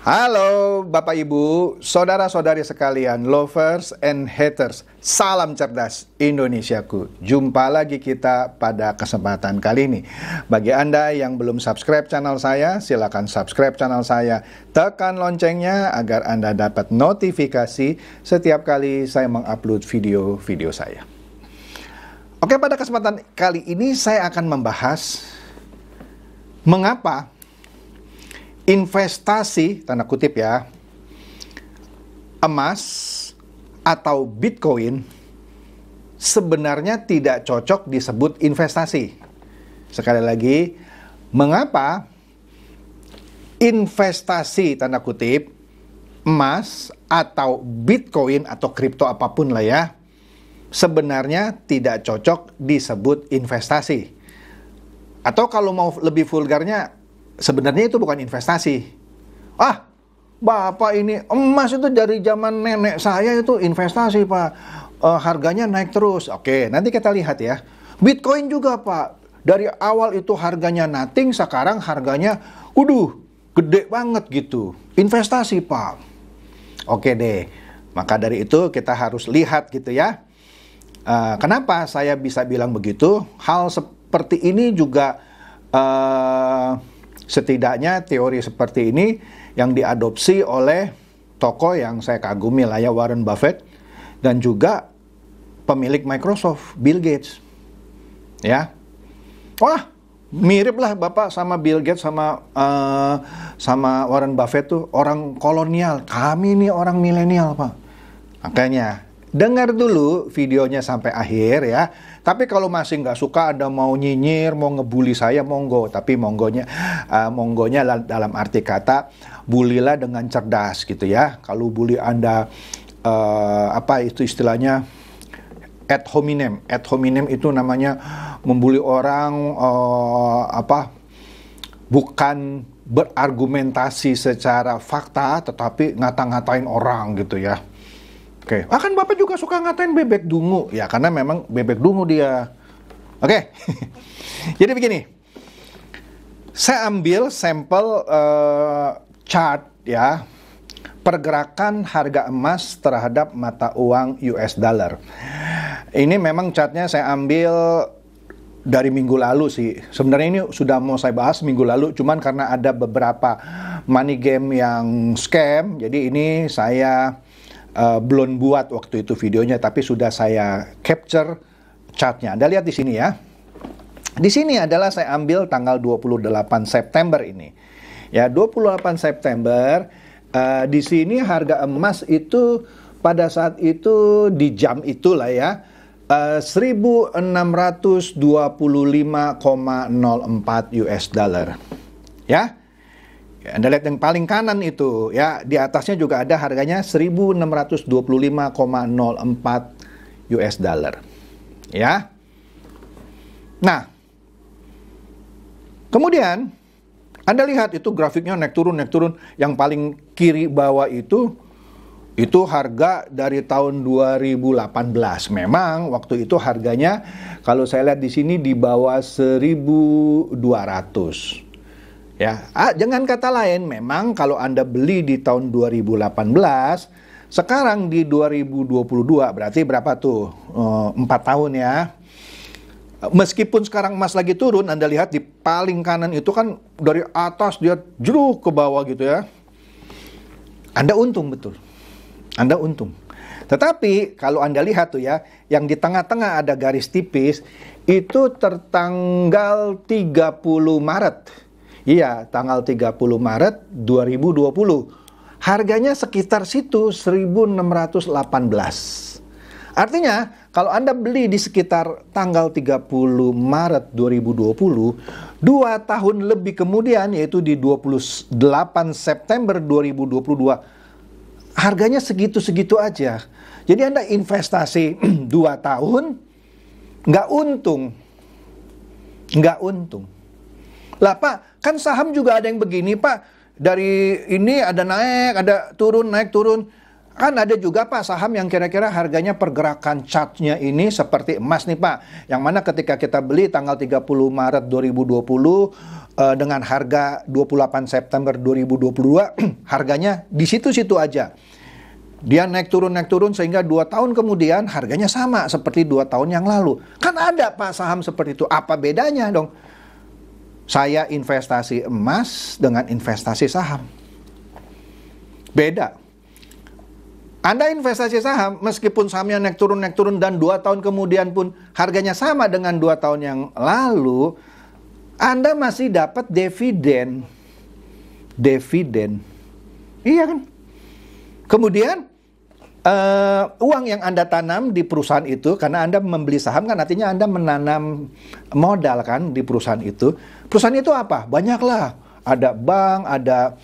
Halo Bapak Ibu, saudara-saudari sekalian, lovers and haters, salam cerdas Indonesiaku. Jumpa lagi kita pada kesempatan kali ini. Bagi Anda yang belum subscribe channel saya, silakan subscribe channel saya. Tekan loncengnya agar Anda dapat notifikasi setiap kali saya mengupload video-video saya. Oke, pada kesempatan kali ini saya akan membahas mengapa investasi, tanda kutip ya, emas atau Bitcoin sebenarnya tidak cocok disebut investasi. Sekali lagi, mengapa investasi, tanda kutip, emas atau Bitcoin atau kripto apapun lah ya, sebenarnya tidak cocok disebut investasi. Atau kalau mau lebih vulgarnya, sebenarnya itu bukan investasi. Bapak ini emas itu dari zaman nenek saya itu investasi, Pak. Harganya naik terus. Oke, nanti kita lihat ya. Bitcoin juga, Pak. Dari awal itu harganya nothing, sekarang harganya, gede banget gitu. Investasi, Pak. Oke deh. Maka dari itu kita harus lihat gitu ya. Kenapa saya bisa bilang begitu? Hal seperti ini juga setidaknya teori seperti ini yang diadopsi oleh tokoh yang saya kagumi lah ya, Warren Buffett, dan juga pemilik Microsoft, Bill Gates. Ya. Mirip lah Bapak sama Bill Gates sama Warren Buffett tuh orang kolonial. Kami ini orang milenial, Pak. Makanya dengar dulu videonya sampai akhir ya. Tapi kalau masih nggak suka, Anda mau nyinyir, mau ngebully saya, monggo. Tapi monggonya dalam arti kata, bulilah dengan cerdas gitu ya. Kalau bully Anda, apa itu istilahnya, ad hominem. Ad hominem itu namanya membuli orang, bukan berargumentasi secara fakta, tetapi ngata-ngatain orang gitu ya. Oke, kan Bapak juga suka ngatain bebek dungu. Ya, karena memang bebek dungu dia. Oke, jadi begini. Saya ambil sampel chart ya, pergerakan harga emas terhadap mata uang US dollar. Ini memang chartnya saya ambil dari minggu lalu sih. Sebenarnya ini sudah mau saya bahas minggu lalu, cuman karena ada beberapa money game yang scam, jadi ini saya belum buat waktu itu videonya, tapi sudah saya capture chartnya. Anda lihat di sini ya. Di sini adalah saya ambil tanggal 28 September ini. Ya, 28 September. Di sini harga emas itu pada saat itu di jam itulah ya, 1625,04 US dollar. Ya. Anda lihat yang paling kanan itu ya, di atasnya juga ada harganya 1625,04 US dollar. Ya. Nah, kemudian Anda lihat itu grafiknya naik turun. Yang paling kiri bawah itu harga dari tahun 2018. Memang waktu itu harganya kalau saya lihat di sini di bawah 1.200. Ya, jangan kata lain, memang kalau Anda beli di tahun 2018, sekarang di 2022, berarti berapa tuh? 4 tahun ya. Meskipun sekarang emas lagi turun, Anda lihat di paling kanan itu kan dari atas dia jeruk ke bawah gitu ya. Anda untung betul. Anda untung. Tetapi kalau Anda lihat tuh ya, yang di tengah-tengah ada garis tipis, itu tertanggal 30 Maret. Iya, tanggal 30 Maret 2020. Harganya sekitar situ 1.618. Artinya, kalau Anda beli di sekitar tanggal 30 Maret 2020, 2 tahun lebih kemudian, yaitu di 28 September 2022, harganya segitu-segitu aja. Jadi Anda investasi 2 tahun, nggak untung. Lah Pak, kan saham juga ada yang begini Pak. Dari ini ada naik, ada turun, naik turun. Kan ada juga Pak saham yang kira-kira harganya pergerakan chartnya ini seperti emas nih Pak. Yang mana ketika kita beli tanggal 30 Maret 2020 dengan harga 28 September 2022 harganya di situ-situ aja. Dia naik turun sehingga 2 tahun kemudian harganya sama seperti 2 tahun yang lalu. Kan ada Pak saham seperti itu. Apa bedanya dong? Saya investasi emas dengan investasi saham. Beda. Anda investasi saham, meskipun sahamnya naik turun dan 2 tahun kemudian pun harganya sama dengan 2 tahun yang lalu, Anda masih dapat dividen. Dividen. Iya kan? Kemudian, uang yang Anda tanam di perusahaan itu, karena Anda membeli saham kan artinya Anda menanam modal kan di perusahaan itu. Perusahaan itu apa? Banyaklah. Ada bank, ada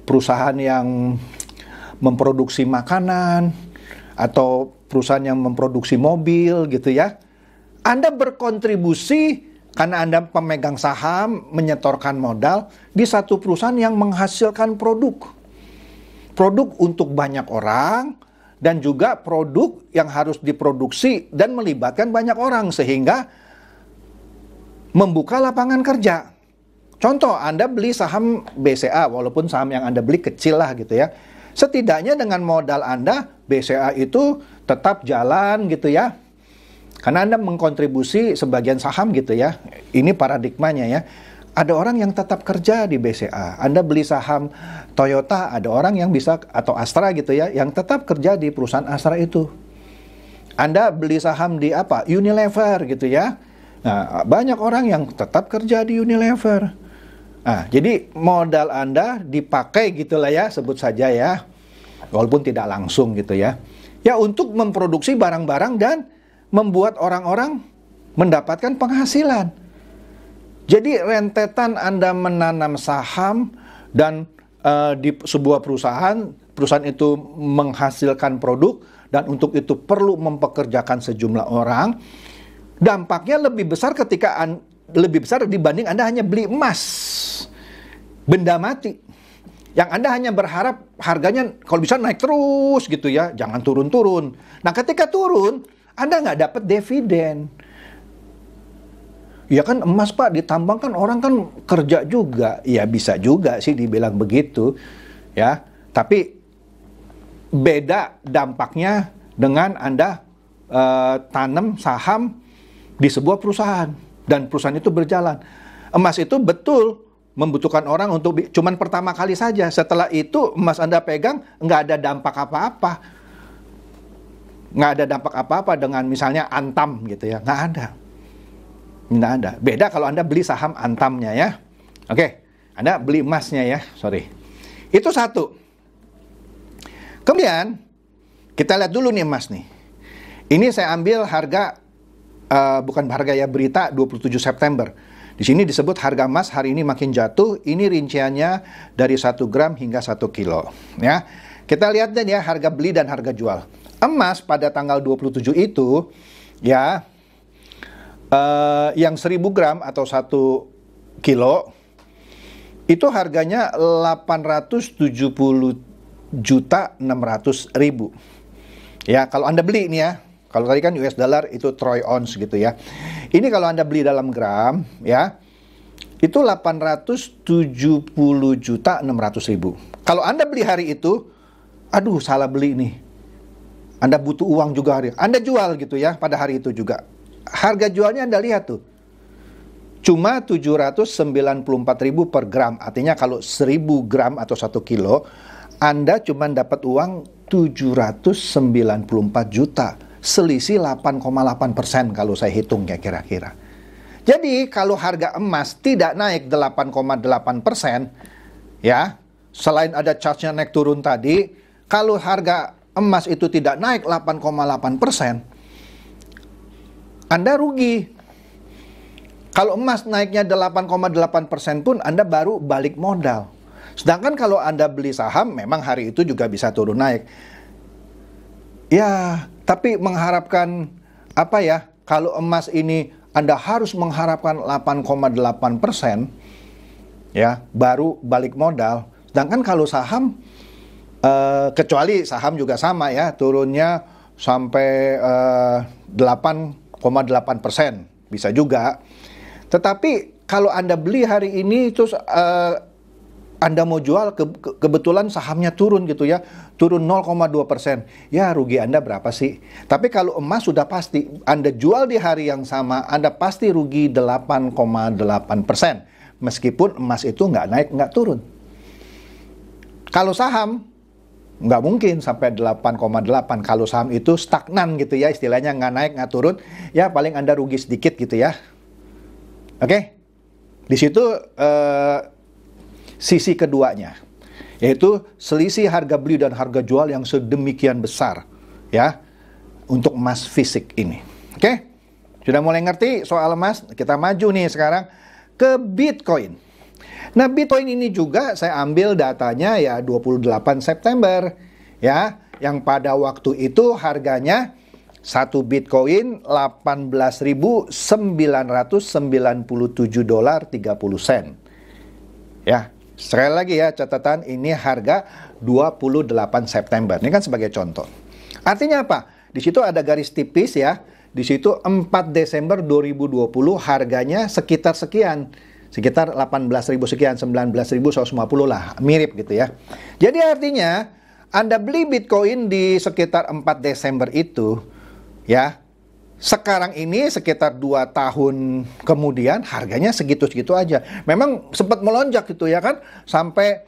perusahaan yang memproduksi makanan atau perusahaan yang memproduksi mobil gitu ya. Anda berkontribusi karena Anda pemegang saham, menyetorkan modal di satu perusahaan yang menghasilkan produk. Produk untuk banyak orang dan juga produk yang harus diproduksi dan melibatkan banyak orang sehingga membuka lapangan kerja. Contoh, Anda beli saham BCA walaupun saham yang Anda beli kecil lah gitu ya. Setidaknya dengan modal Anda, BCA itu tetap jalan gitu ya. Karena Anda mengkontribusi sebagian saham gitu ya. Ini paradigmanya ya. Ada orang yang tetap kerja di BCA. Anda beli saham Toyota, ada orang yang bisa, atau Astra gitu ya, yang tetap kerja di perusahaan Astra itu. Anda beli saham di apa? Unilever gitu ya. Nah, banyak orang yang tetap kerja di Unilever. Nah, jadi modal Anda dipakai gitulah ya, sebut saja ya, walaupun tidak langsung gitu ya. Ya untuk memproduksi barang-barang dan membuat orang-orang mendapatkan penghasilan. Jadi rentetan Anda menanam saham dan di sebuah perusahaan itu menghasilkan produk dan untuk itu perlu mempekerjakan sejumlah orang. Dampaknya lebih besar lebih besar dibanding Anda hanya beli emas, benda mati, yang Anda hanya berharap harganya kalau bisa naik terus gitu ya, jangan turun-turun. Nah ketika turun, Anda nggak dapat dividen. Ya kan emas Pak, ditambang kan orang kan kerja juga. Ya bisa juga sih dibilang begitu ya, tapi beda dampaknya dengan Anda tanam saham di sebuah perusahaan dan perusahaan itu berjalan. Emas itu betul membutuhkan orang untuk cuman pertama kali saja. Setelah itu emas Anda pegang nggak ada dampak apa-apa. Nggak ada dampak apa-apa dengan misalnya Antam gitu ya. Nggak ada. Nggak ada. Beda kalau Anda beli saham Antamnya ya. Oke. Anda beli emasnya ya. Sorry. Itu satu. Kemudian kita lihat dulu nih emas nih. Ini saya ambil harga bukan harga ya, berita 27 September. Di sini disebut harga emas hari ini makin jatuh. Ini rinciannya dari 1 gram hingga 1 kilo. Ya. Kita lihat deh ya harga beli dan harga jual. Emas pada tanggal 27 itu ya yang 1000 gram atau 1 kilo itu harganya 870.600.000. Ya, kalau Anda beli ini ya. Kalau tadi kan US dollar itu troy ounce gitu ya. Ini kalau Anda beli dalam gram ya, itu 870.600.000. Kalau Anda beli hari itu, aduh salah beli nih. Anda butuh uang juga hari. Anda jual gitu ya pada hari itu juga. Harga jualnya Anda lihat tuh. Cuma 794.000 per gram. Artinya kalau 1000 gram atau 1 kilo, Anda cuma dapat uang 794 juta. Selisih 8,8% kalau saya hitung ya kira-kira. Jadi kalau harga emas tidak naik 8,8%, ya, selain ada charge-nya naik turun tadi, kalau harga emas itu tidak naik 8,8%, Anda rugi. Kalau emas naiknya 8,8% pun Anda baru balik modal. Sedangkan kalau Anda beli saham, memang hari itu juga bisa turun naik. Ya, tapi mengharapkan apa ya? Kalau emas ini Anda harus mengharapkan 8,8%, ya, baru balik modal. Sedangkan kalau saham Kecuali saham juga sama ya, turunnya sampai 8,8%, bisa juga. Tetapi kalau Anda beli hari ini terus Anda mau jual, kebetulan sahamnya turun gitu ya, turun 0,2%. Ya rugi Anda berapa sih? Tapi kalau emas sudah pasti, Anda jual di hari yang sama, Anda pasti rugi 8,8%. Meskipun emas itu nggak naik, nggak turun. Kalau saham, nggak mungkin sampai 8,8. Kalau saham itu stagnan gitu ya, istilahnya nggak naik, nggak turun. Ya paling Anda rugi sedikit gitu ya. Oke? Di situ sisi keduanya, yaitu selisih harga beli dan harga jual yang sedemikian besar ya untuk emas fisik ini. Oke? Sudah mulai ngerti soal emas? Kita maju nih sekarang ke Bitcoin. Nah, Bitcoin ini juga saya ambil datanya ya 28 September ya, yang pada waktu itu harganya satu Bitcoin $18.997.30. Ya, sekali lagi ya catatan, ini harga 28 September. Ini kan sebagai contoh. Artinya apa? Di situ ada garis tipis ya. Di situ 4 Desember 2020 harganya sekitar sekian. Sekitar 18.000 sekian, 19.150 lah. Mirip gitu ya. Jadi artinya Anda beli Bitcoin di sekitar 4 Desember itu ya. Sekarang ini sekitar 2 tahun kemudian harganya segitu-segitu aja. Memang sempat melonjak gitu ya kan, sampai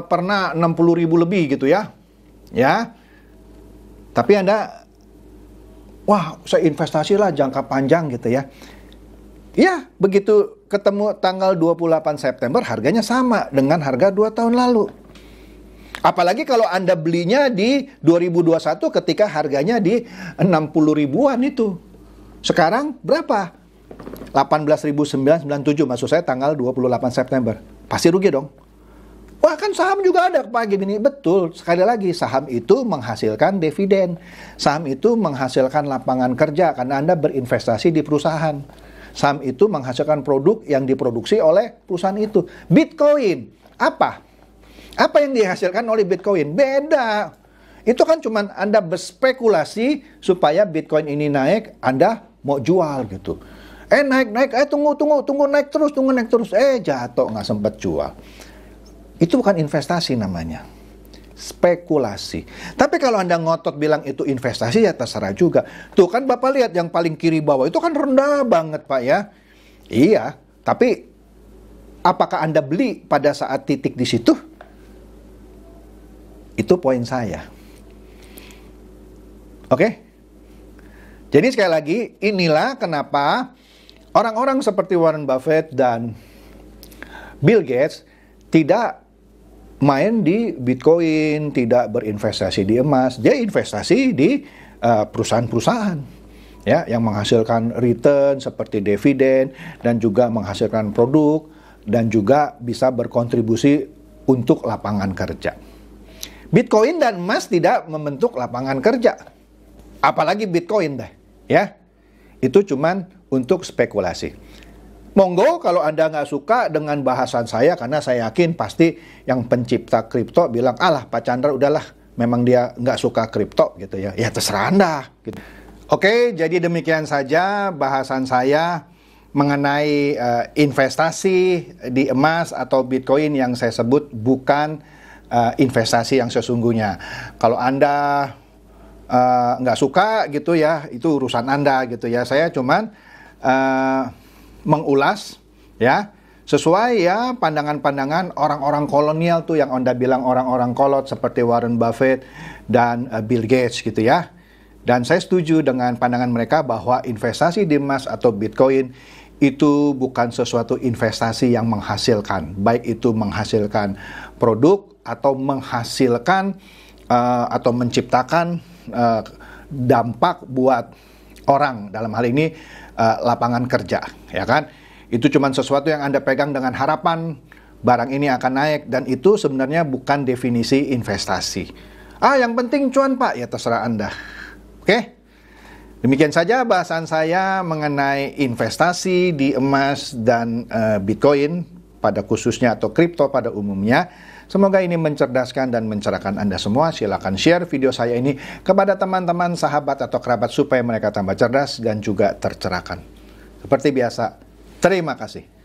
pernah 60.000 lebih gitu ya. Ya. Tapi Anda, wah saya investasi lah jangka panjang gitu ya. Ya, begitu ketemu tanggal 28 September harganya sama dengan harga 2 tahun lalu. Apalagi kalau Anda belinya di 2021 ketika harganya di 60 ribuan itu. Sekarang berapa? 18.997, maksud saya tanggal 28 September. Pasti rugi dong. Wah kan saham juga ada pagi ini. Betul, sekali lagi saham itu menghasilkan dividen. Saham itu menghasilkan lapangan kerja karena Anda berinvestasi di perusahaan. Saham itu menghasilkan produk yang diproduksi oleh perusahaan itu. Bitcoin, apa? Apa yang dihasilkan oleh Bitcoin? Beda. Itu kan cuman Anda berspekulasi supaya Bitcoin ini naik, Anda mau jual gitu. Naik, tunggu naik terus, jatuh, nggak sempat jual. Itu bukan investasi namanya. Spekulasi. Tapi kalau Anda ngotot bilang itu investasi, ya terserah juga. Tuh kan Bapak lihat yang paling kiri bawah, itu kan rendah banget Pak ya. Iya, tapi apakah Anda beli pada saat titik di situ? Itu poin saya. Oke? Jadi sekali lagi, inilah kenapa orang-orang seperti Warren Buffett dan Bill Gates tidak main di Bitcoin, tidak berinvestasi di emas. Dia investasi di perusahaan-perusahaan ya, yang menghasilkan return seperti dividen dan juga menghasilkan produk dan juga bisa berkontribusi untuk lapangan kerja. Bitcoin dan emas tidak membentuk lapangan kerja. Apalagi Bitcoin deh, ya. Itu cuman untuk spekulasi. Monggo kalau Anda nggak suka dengan bahasan saya, karena saya yakin pasti yang pencipta kripto bilang, alah Pak Chandra udahlah, memang dia nggak suka kripto gitu ya. Ya terserah Anda. Gitu. Oke, jadi demikian saja bahasan saya mengenai investasi di emas atau Bitcoin yang saya sebut bukan investasi yang sesungguhnya. Kalau Anda nggak suka gitu ya, itu urusan Anda gitu ya. Saya cuman mengulas ya sesuai ya pandangan-pandangan orang-orang kolonial tuh yang Anda bilang orang-orang kolot seperti Warren Buffett dan Bill Gates gitu ya. Dan saya setuju dengan pandangan mereka bahwa investasi di emas atau Bitcoin itu bukan sesuatu investasi yang menghasilkan, baik itu menghasilkan produk atau menghasilkan atau menciptakan dampak buat orang, dalam hal ini lapangan kerja, ya kan? Itu cuma sesuatu yang Anda pegang dengan harapan barang ini akan naik, dan itu sebenarnya bukan definisi investasi. Yang penting cuan Pak, ya terserah Anda. Oke? Demikian saja bahasan saya mengenai investasi di emas dan Bitcoin pada khususnya atau kripto pada umumnya. Semoga ini mencerdaskan dan mencerahkan Anda semua. Silakan share video saya ini kepada teman-teman, sahabat, atau kerabat supaya mereka tambah cerdas dan juga tercerahkan. Seperti biasa, terima kasih.